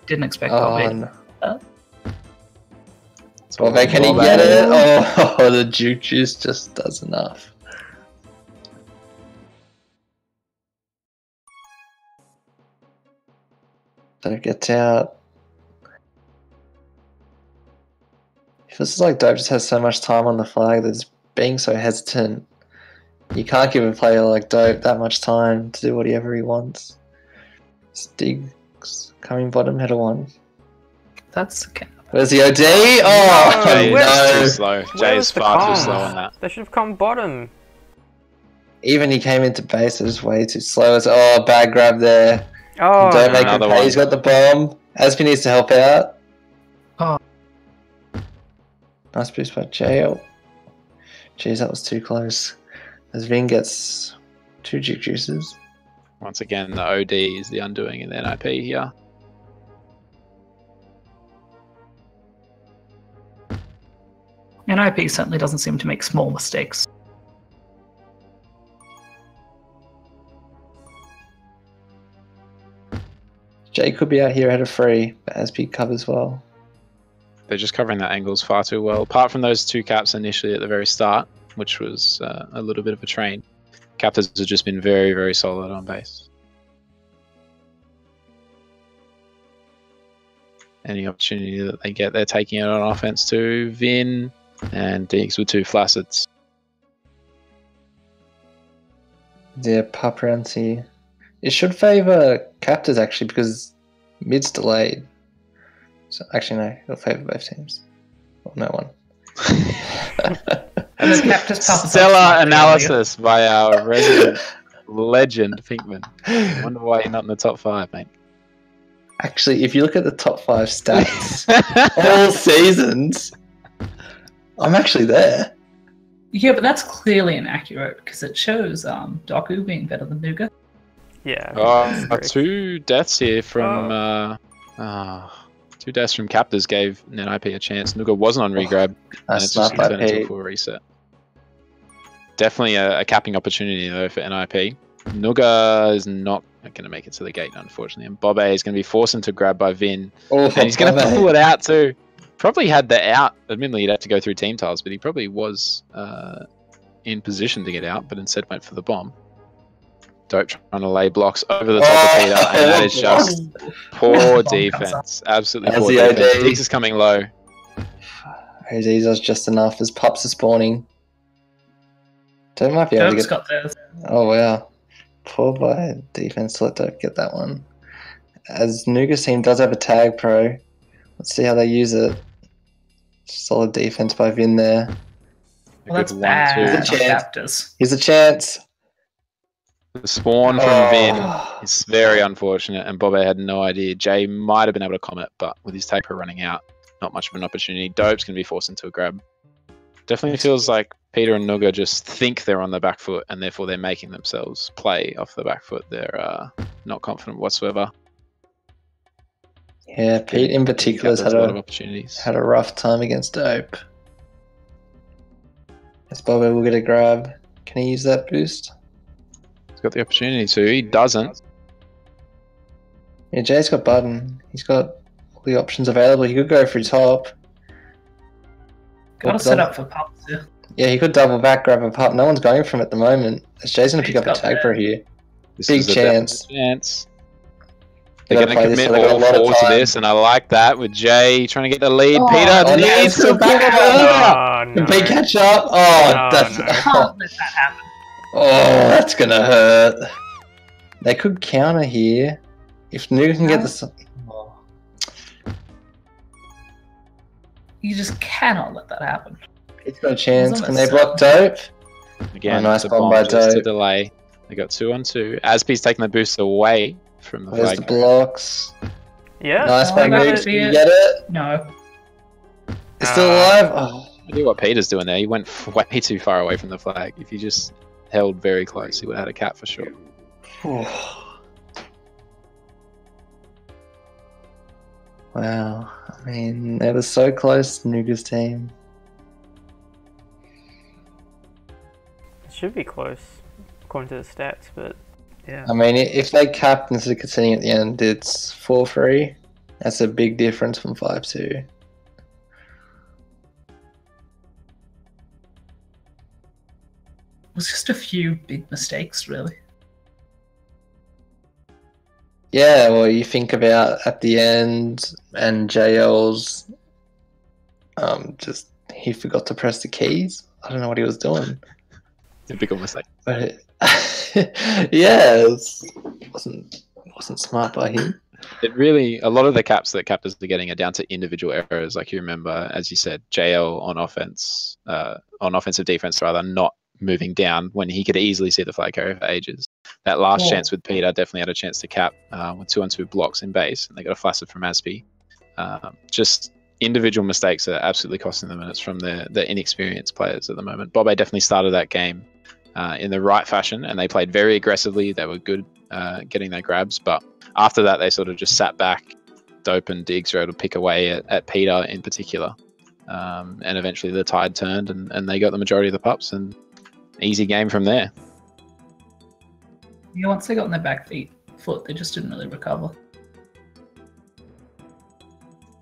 Didn't expect Oh, Bobby. no. It's all Bobe, can he Bobe. get it? Oh, the juke juice just does enough. So it gets out. It feels like Dope just has so much time on the flag that's being so hesitant. You can't give a player like Dope that much time to do whatever he wants. Diggs coming bottom, header 1. That's okay. Where's the OD? Oh, Jay is no. too slow. Jay is far too slow on that. They should have come bottom. Even he came into base, it was way too slow. Oh, bad grab there. Oh, Don't make him another pay. one. He's got the bomb. Aspie needs to help out. Oh. Nice boost by Jay. Oh. Jeez, that was too close. As Vin gets 2 juke juices. Once again, the OD is the undoing in the NIP here. NIP certainly doesn't seem to make small mistakes. Jay could be out here ahead of 3, but Aspie covers well. They're just covering that angles far too well. Apart from those 2 caps initially at the very start, which was a little bit of a train, Captors have just been very, very solid on base. Any opportunity that they get, they're taking it on offense too. Vin and Diggs with 2 flacids. Yeah, pup rounds here. It should favour Captors actually because mid's delayed. So actually no, it'll favour both teams. Well, no one. And the Captors pup is Stellar up analysis by our resident legend Pinkman. Wonder why you're not in the top 5, mate. Actually, if you look at the top 5 stats, all seasons, I'm actually there. Yeah, but that's clearly inaccurate because it shows Doku being better than Nooga. Yeah. Oh, two deaths here from 2 deaths from Captors gave NIP a chance. Nooga wasn't on regrab, and Nice it's just snipe by turned into a Pete. full reset. Definitely a capping opportunity though for NIP. Nooga is not going to make it to the gate, unfortunately, and Bobe is going to be forced into grab by Vin, Oh, and he's going to Bobe. pull it out too. Probably had the out. Admittedly, he'd have to go through team tiles, but he probably was in position to get out, but instead went for the bomb. Dope trying to lay blocks over the top of Peter, and that is just poor defense. Absolutely poor defense. Diggs is coming low. Jose's just enough as pups are spawning. Dope might be able to Dope's get. got theirs. Oh wow, poor by defense to let Dope get that one. As Nooga's team does have a tag pro, let's see how they use it. Solid defense by Vin there. Well, that's Good 1-2. bad. Here's a on chance. Captors. Here's a chance. The spawn from Oh. Vin is very unfortunate, and Bobe had no idea. Jay might have been able to comment, but with his tag pro running out, not much of an opportunity. Dope's going to be forced into a grab. Definitely feels like Peter and Nooga just think they're on the back foot, and therefore they're making themselves play off the back foot. They're not confident whatsoever. Yeah, Pete in particular has Captors a lot of opportunities. had a rough time against Dope. As Bobo will get a grab. Can he use that boost? He's got the opportunity to. He doesn't. Yeah, Jay's got button. He's got all the options available. He could go for top. Gotta set up for pups here. Yeah, he could double back, grab a pup. No one's going for him at the moment. As Jay's going to pick He's up a got tag that. pro here. This Big is a chance. definite chance. They They're gotta going to play this, commit so they got a all lot of 4 to time. this, and I like that with Jay trying to get the lead. Oh, Peter oh, no, needs it's to a back back up. Oh, Can no. Pete catch up? Oh, No, that's no. Can't let that happen. oh, that's gonna hurt. They could counter here if Nooga can get the. Oh. You just cannot let that happen. It's got a chance. It's Can they almost block Dope? Again, Oh, nice it's a bomb bomb by just to Dope. delay. They got 2 on 2. Aspie's taking the boost away from the Where's flag. the blocks? Yeah. Nice Oh, by that Noogs. would Can be you it. get it? No. It's still alive? Oh. I knew what Peter's doing there. He went way too far away from the flag. If he just held very close, he would have had a cap for sure. Wow. I mean, they were so close to Nooga's team. It should be close, according to the stats, but yeah. I mean, if they capped instead of conceding at the end, it's 4-3. That's a big difference from 5-2. It was just a few big mistakes, really. Yeah, well, you think about at the end and JL's just he forgot to press the keys. I don't know what he was doing. Typical mistake. But yeah, it wasn't smart by him. It really, a lot of the caps that Captors are getting are down to individual errors. Like you remember, as you said, JL on offense, on offensive defense rather, not moving down when he could easily see the flag carrier for ages. That last chance with Peter definitely had a chance to cap with 2 on 2 blocks in base, and they got a flaccid from Aspie. Just individual mistakes are absolutely costing them, and it's from the inexperienced players at the moment. Bobe definitely started that game in the right fashion, and they played very aggressively. They were good getting their grabs, but after that, they sort of just sat back. Dope and Diggs were able to pick away at Peter in particular, and eventually the tide turned, and they got the majority of the pups, and easy game from there. Yeah, once they got on their back foot, they just didn't really recover.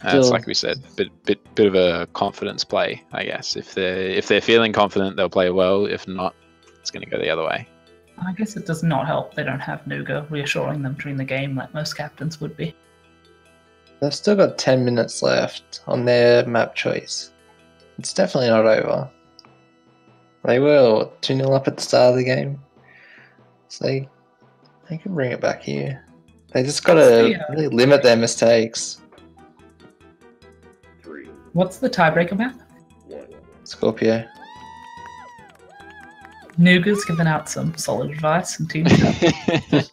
It's Still- like we said, bit of a confidence play, I guess. If they're feeling confident, they'll play well. If not, it's going to go the other way. I guess it does not help they don't have Nooga reassuring them during the game like most captains would be. They've still got 10 minutes left on their map choice. It's definitely not over. They were 2-0 up at the start of the game. So they can bring it back here. They just got to Yeah. really limit their mistakes. 3, What's the tiebreaker map? 1. Scorpio. Nooga's given out some solid advice and team stuff.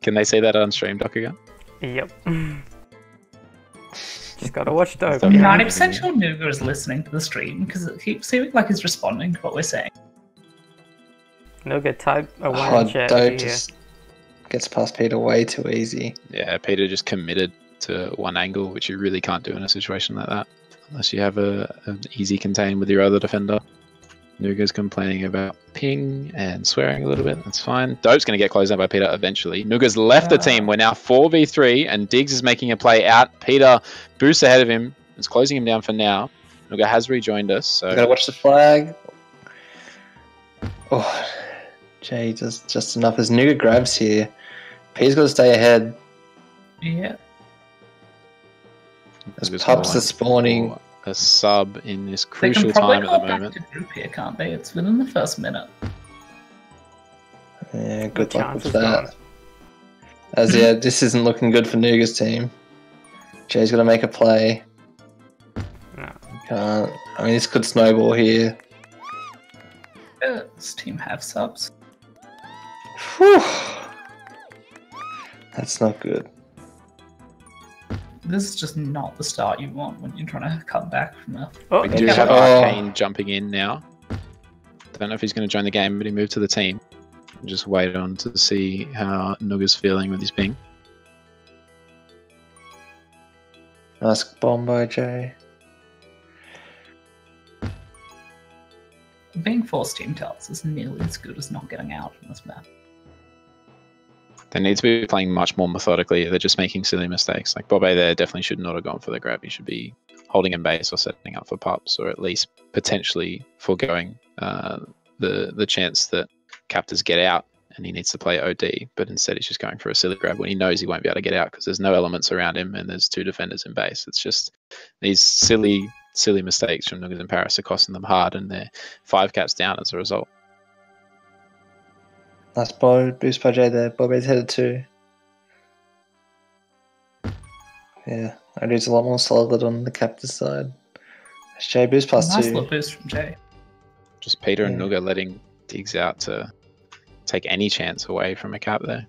Can they say that on stream, Dokuga? Yep. Just gotta watch Dope. I'm you know? 90% sure Nooga is listening to the stream because it keeps seeming like he's responding to what we're saying. Nooga, type a one Oh, in chat. Dope if you hear. just gets past Peter way too easy. Yeah, Peter just committed to one angle, which you really can't do in a situation like that, unless you have an easy contain with your other defender. Nooga's complaining about ping and swearing a little bit. That's fine. Dope's going to get closed out by Peter eventually. Nooga's left the team. We're now 4v3, and Diggs is making a play out. Peter boosts ahead of him. It's closing him down for now. Nooga has rejoined us. So Gotta watch the flag. Oh, Jay does just enough as Nooga grabs here. Peter's got to stay ahead. Yeah. As Nooga's pups going are spawning. for a sub in this They crucial can probably time at hold the back moment. to group here, can't they? It's within the first minute. Yeah, good The luck chance with is that. gone. As yeah, this isn't looking good for Nooga's team. Jay's got to make a play. No. Can't. I mean, this could snowball here. This team have subs. Whew. That's not good. This is just not the start you want when you're trying to come back from a... Oh, We do Yeah. have Oh. Arcane jumping in now. Don't know if he's going to join the game, but he moved to the team. Just wait on to see how Nooga's feeling with his ping. Nice bomb by Jay. Being forced team tells is nearly as good as not getting out on this map. They need to be playing much more methodically. They're just making silly mistakes. Like Bobe there definitely should not have gone for the grab. He should be holding in base or setting up for pups, or at least potentially foregoing the chance that Captors get out and he needs to play OD. But instead he's just going for a silly grab when he knows he won't be able to get out because there's no elements around him and there's two defenders in base. It's just these silly mistakes from Noogas and Paris are costing them hard, and they're 5 caps down as a result. Nice boost by Jay there. Bobby's headed too. Yeah, OD's a lot more solid on the captor's side. As Jay boost past Nice 2. little boost from Jay. Just Peter and Yeah. Nooga letting Diggs out to take any chance away from a cap there.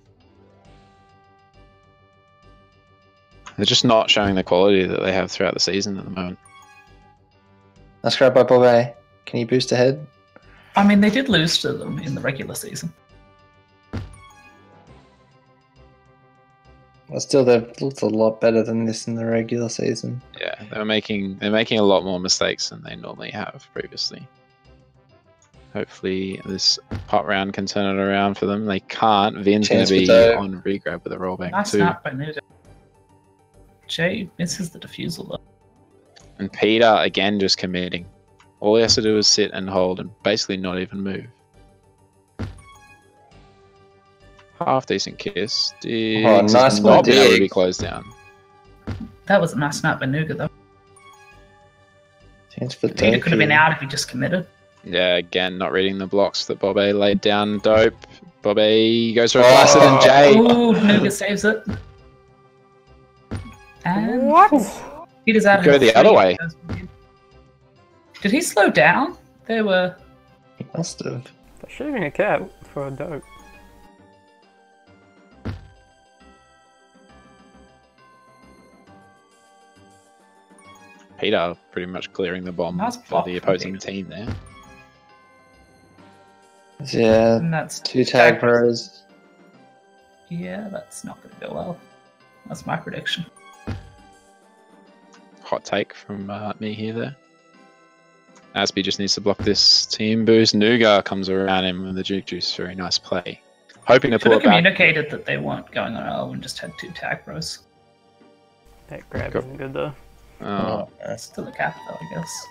They're just not showing the quality that they have throughout the season at the moment. Nice grab by Bobby. Can you boost ahead? I mean, they did lose to them in the regular season. Well, still, they've looked a lot better than this in the regular season. Yeah, they're making a lot more mistakes than they normally have previously. Hopefully this pot round can turn it around for them. They can't. Vin's going Chance to for be Doe. on regrab with a rollback Nice too. snap by Nooga. Jay misses the defusal though. And Peter again just committing. All he has to do is sit and hold and basically not even move. Half decent kiss. Diggs nice has one, not been able to be Diggs. closed down. That was a nice snap by Nooga though. Chance for Peter Dope could have been here. out if he just committed. Yeah, again, not reading the blocks that Bobe laid down. Dope. Bobe goes for a blasted and Jay. Ooh, Nooga saves it. And What? Peter's out of Go his the other three. way. Did he slow down? There were... He must have. That should have been a cap for a Dope. Peter pretty much clearing the bomb Nice for block the from opposing Peter. team there. Yeah, And that's 2 tag pros. Yeah, that's not going to go well. That's my prediction. Hot take from me here there. Aspie just needs to block this team boost. Nooga comes around him with the juke juice. Very nice play. Hoping to Should pull have it back. communicated that they weren't going on L and just had 2 tag bros. That grab Go. isn't good though. Oh, Still a cap though, I guess.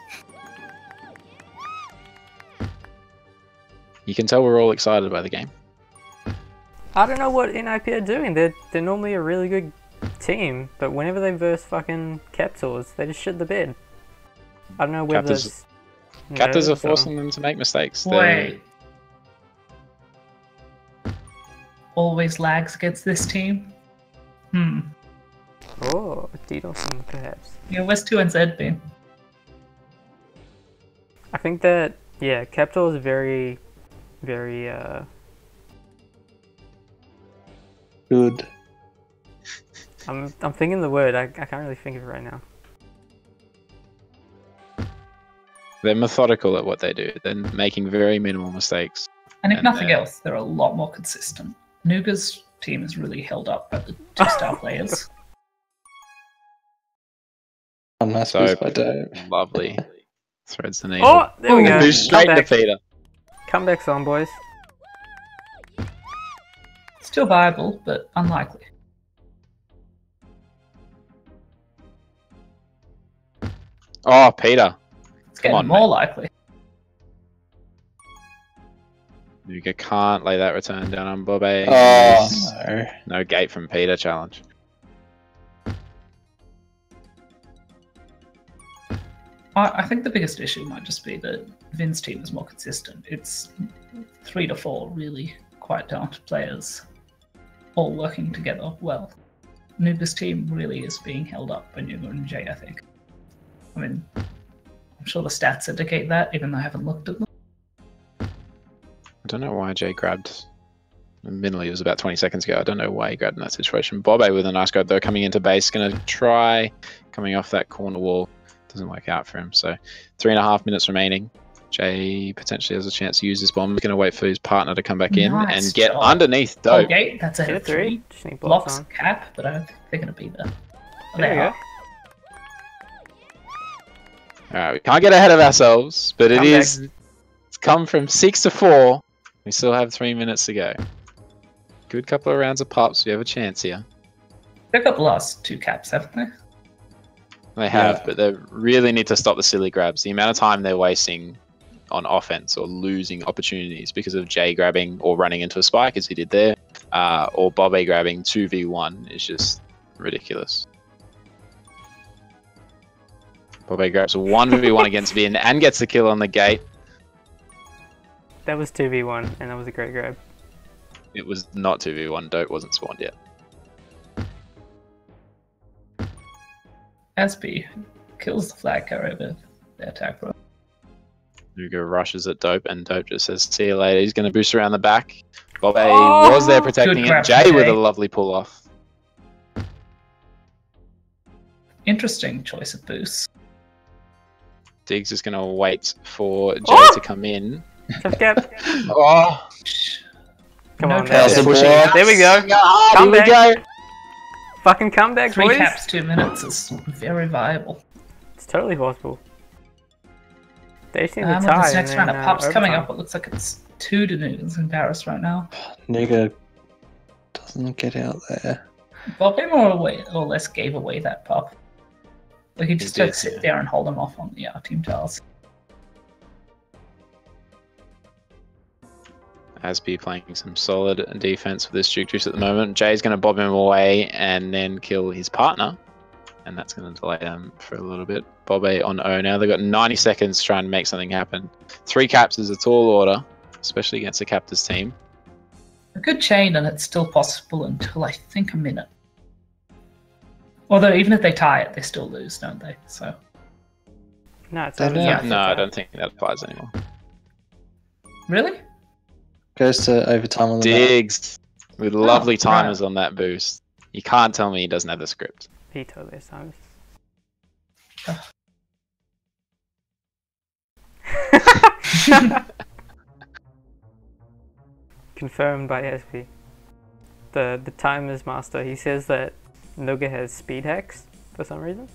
you can tell we're all excited by the game. I don't know what NIP are doing. They're normally a really good team, but whenever they verse fucking Captors, they just shit the bed. I don't know whether Captors- it's Captors are nerves or- forcing them to make mistakes. They're- Wait. Always lags against this team? Oh, DDoSing perhaps. Yeah, where's 2NZ been? I think that yeah, Captor is very Good. I'm thinking the word. I can't really think of it right now. They're methodical at what they do. They're making very minimal mistakes. And if And, nothing else, they're a lot more consistent. Nooga's team is really held up by the two-star players. Oh, nice So boost by Dope. lovely. Threads the needle. Oh, there we go. Boost straight into Comeback. Peter. Comeback's on, boys. Still viable, but unlikely. Oh, Peter. It's getting on, more mate. likely. Nooga can't lay that return down on Bobby. Oh, no. No gate from Peter challenge. I think the biggest issue might just be that Vin's team is more consistent. It's 3 to 4 really quite talented players, all working together well. Nooga's team really is being held up by Nooga and Jay, I think. I mean, I'm sure the stats indicate that, even though I haven't looked at them. I don't know why Jay grabbed. Minimally, it was about 20 seconds ago. I don't know why he grabbed in that situation. Bobby with a nice grab though, coming into base, going to try coming off that corner wall. Doesn't work out for him. So 3.5 minutes remaining. Jay potentially has a chance to use this bomb. He's going to wait for his partner to come back in Nice and get job. underneath Dope. Okay, that's a Hit hit 3. 3. Just need blocks Blocks on. cap, but I don't think they're going to be there. Oh, There they we are. go. All right, we can't get ahead of ourselves, but Comeback. it's come from 6 to 4. We still have 3 minutes to go. Good couple of rounds of pops. We have a chance here. They've got the last 2 caps, haven't they? They have, Yeah. but they really need to stop the silly grabs. The amount of time they're wasting on offense or losing opportunities because of Jay grabbing or running into a spike as he did there, or Bobby grabbing 2v1 is just ridiculous. Bobby grabs a 1v1 against Vin and gets the kill on the gate. That was 2v1, and that was a great grab. It was not 2v1. Dope wasn't spawned yet. Asby kills the flag carrier with the attack row. Nooga rushes at Dope, and Dope just says, "See you later." He's going to boost around the back. Bobby was there protecting Good it. grab Jay from with Jay. a lovely pull off. Interesting choice of boost. Diggs is going to wait for Jay Oh! to come in. Tough gap. Oh, Come No on, trouble. man. Pushing There we go. here we Comeback. go. Fucking comeback, 3 boys. caps, 2 minutes is very viable. It's totally possible. They just need to With tie. this next and round then, of pups coming overtime. up, it looks like it's 2 to Noogas in Paris right now. Nooga doesn't get out there. Bobby more or less gave away that pup. Like he just did, had to sit yeah. there and hold him off on the team tiles. Asby playing some solid defense with this Juke Juice at the moment. Jay's going to bob him away and then kill his partner. And that's going to delay them for a little bit. Bobby on O now. They've got 90 seconds trying to make something happen. 3 caps is a tall order, especially against the Captors team. A good chain, and it's still possible until I think a minute. Although even if they tie it, they still lose, don't they? So No, it's They over. don't. Yeah. No, I don't think that applies anymore. really, Goes to overtime on the map. Diggs with lovely right. timers on that boost. You can't tell me he doesn't have the script. He totally has times. Confirmed by SB. The timers master. He says that Nooga has speed hacks for some reason.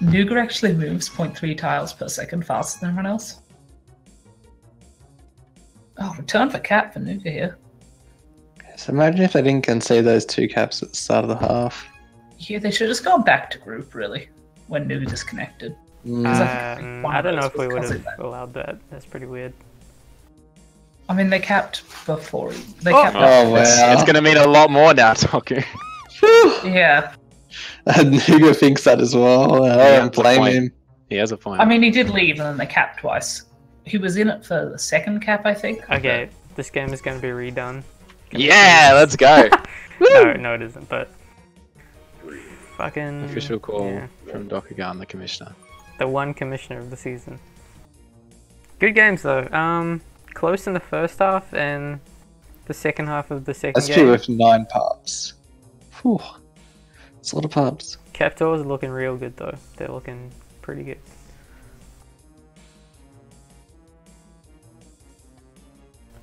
Nooga actually moves 0.3 tiles per second faster than everyone else. Oh, return for cap for Nooga here. So imagine if they didn't concede those 2 caps at the start of the half. Yeah, they should have just gone back to group really when Nooga disconnected. I think one I of don't know those if we was would causing have that. allowed that. That's pretty weird. I mean, they capped before. They Oh! capped. Oh, It's wow. going to mean a lot more now, Toku. Yeah, And Nooga thinks that as well. I Yeah, don't good blame point. him. He has a point. I mean, he did leave and then they capped twice. He was in it for the second cap, I think. Okay, this game is going to be redone. yeah, let's go. No, it isn't. But fucking Official call yeah. from Dokugan, the commissioner. The one commissioner of the season. Good games though. Close in the first half and the second half of the second That's game. true with 9 pups. Whew. It's a lot of pups. Captors are looking real good though. They're looking pretty good.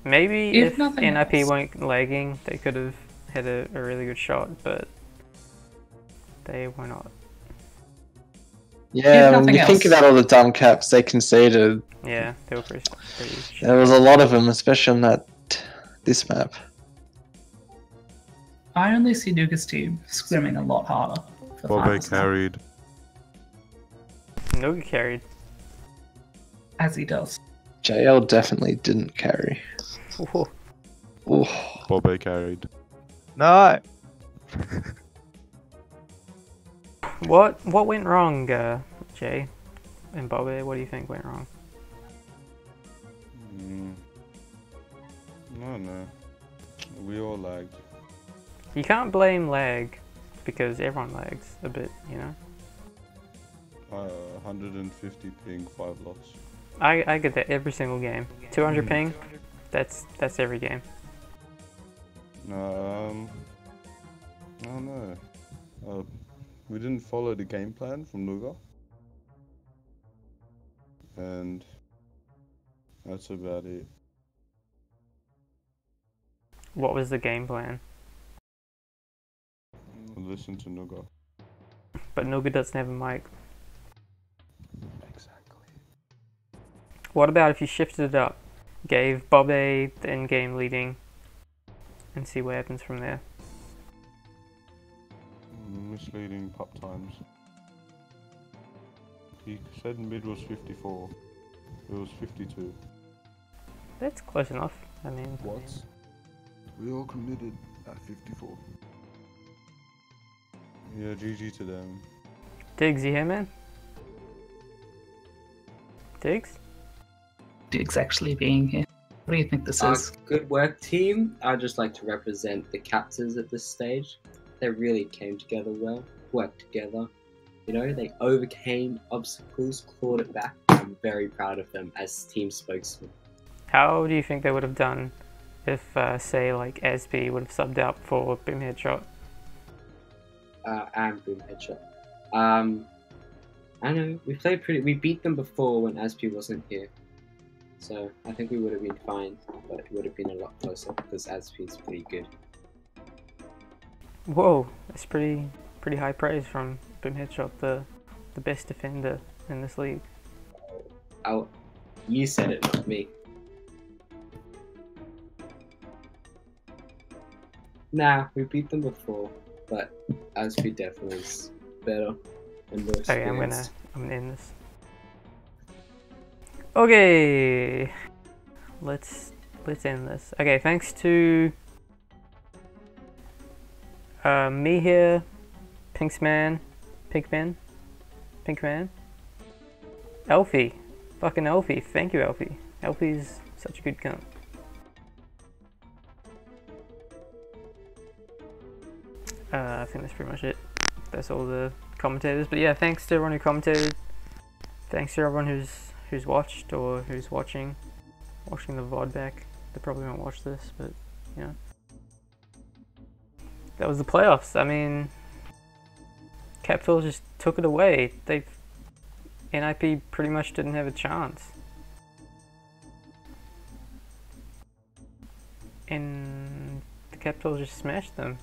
Maybe if nothing NIP else. weren't lagging, they could have had a really good shot, but they were not. Yeah, when nothing you think else. about all the dumb caps they conceded, Yeah, they were pretty shit. there was a lot of them, especially on this map. I only see Nooga's team scrimming a lot harder. For Bobe finals now, carried. Nooga carried. as he does. JL definitely didn't carry. Whoa. Ooh. Bobe carried. No. What went wrong, Jay and Bobby? What do you think went wrong? No. We all lagged. You can't blame lag because everyone lags a bit, you know. 150 ping, 5 loss. I get that every single game. 200 ping, that's every game. No, we didn't follow the game plan from Nooga. And that's about it. What was the game plan? Listen to Nooga. But Nooga doesn't have a mic. Exactly. What about if you shifted it up, gave Bobby the in-game leading, and see what happens from there? Misleading pop times. He said mid was 54. It was 52. That's close enough. I mean, What? We all committed at 54. Yeah, GG to them. Diggs, you here, man? Diggs? Diggs actually being here. What do you think this is? Good work, team. I'd just like to represent the Captors at this stage. They really came together well, worked together. You know, they overcame obstacles, clawed it back. I'm very proud of them as team spokesmen. How do you think they would have done if, say, like SB would have subbed out for Boom Headshot? And Boom Headshot. I don't know. We beat them before when Aspi wasn't here. So I think we would have been fine, but it would have been a lot closer because Aspi is pretty good. Whoa, that's pretty high praise from Boom Headshot, the best defender in this league. Oh, you said it, not me. Nah, we beat them before, but Aspi definitely is better and more Okay, I'm experienced. gonna end this. Okay, let's end this. Okay, thanks to me here, Pinkman, Elfie, fucking Elfie. Thank you, Elfie. Elfie's such a good cunt. I think that's pretty much it. That's all the commentators. But yeah, thanks to everyone who commentated. Thanks to everyone who's watched or who's watching the VOD back. They probably won't watch this, but you know. That was the playoffs. I mean, Captors just took it away. NIP pretty much didn't have a chance. And the Captors just smashed them.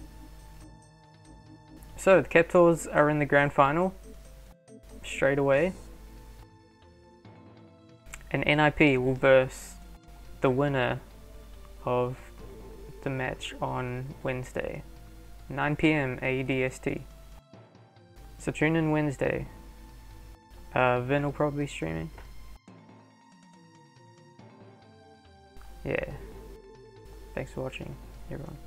So, the Captors are in the grand final straight away. And NIP will verse the winner of the match on Wednesday, 9 PM AEDST. So tune in Wednesday. Vin will probably be streaming. Yeah. Thanks for watching, everyone.